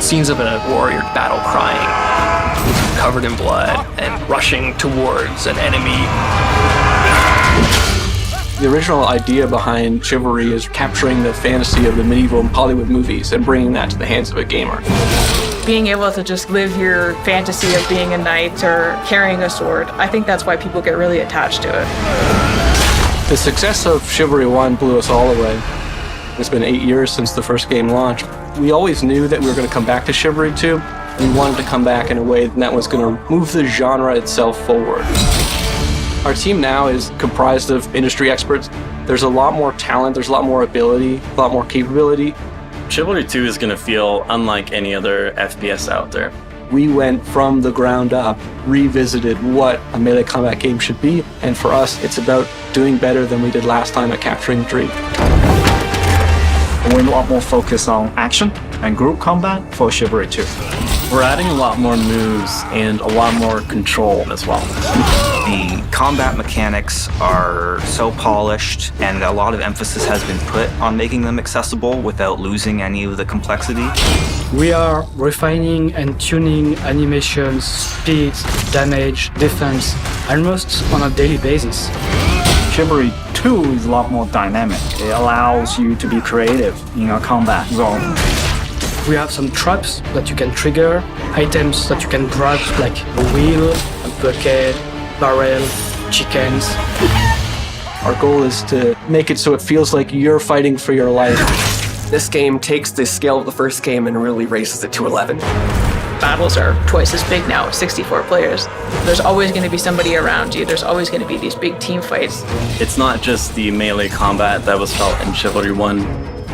Scenes of a warrior battle crying, covered in blood, and rushing towards an enemy. The original idea behind Chivalry is capturing the fantasy of the medieval Hollywood movies and bringing that to the hands of a gamer. Being able to just live your fantasy of being a knight or carrying a sword, I think that's why people get really attached to it. The success of Chivalry 1 blew us all away. It's been 8 years since the first game launched. We always knew that we were going to come back to Chivalry 2. We wanted to come back in a way that was going to move the genre itself forward. Our team now is comprised of industry experts. There's a lot more talent, there's a lot more ability, a lot more capability. Chivalry 2 is going to feel unlike any other FPS out there. We went from the ground up, revisited what a melee combat game should be, and for us, it's about doing better than we did last time at capturing the dream. We're a lot more focused on action and group combat for Chivalry 2. We're adding a lot more moves and a lot more control as well. The combat mechanics are so polished, and a lot of emphasis has been put on making them accessible without losing any of the complexity. We are refining and tuning animations, speed, damage, defense, almost on a daily basis. Chivalry 2 is a lot more dynamic. It allows you to be creative in a combat zone. We have some traps that you can trigger, items that you can grab like a wheel, a bucket, barrel, chickens. Our goal is to make it so it feels like you're fighting for your life. This game takes the scale of the first game and really raises it to 11. Battles are twice as big now with 64 players. There's always going to be somebody around you. There's always going to be these big team fights. It's not just the melee combat that was felt in Chivalry 1.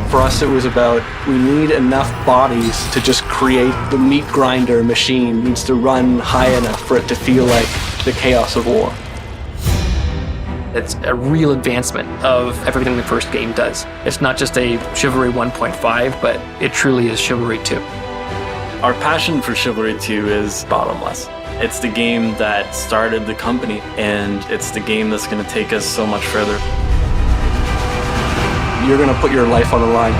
For us, it was about, we need enough bodies to just create the meat grinder machine. It needs to run high enough for it to feel like the chaos of war. It's a real advancement of everything the first game does. It's not just a Chivalry 1.5, but it truly is Chivalry 2. Our passion for Chivalry 2 is bottomless. It's the game that started the company, and it's the game that's going to take us so much further. You're going to put your life on the line.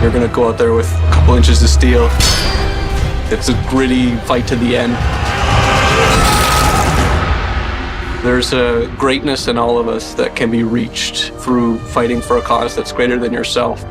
You're going to go out there with a couple inches of steel. It's a gritty fight to the end. There's a greatness in all of us that can be reached through fighting for a cause that's greater than yourself.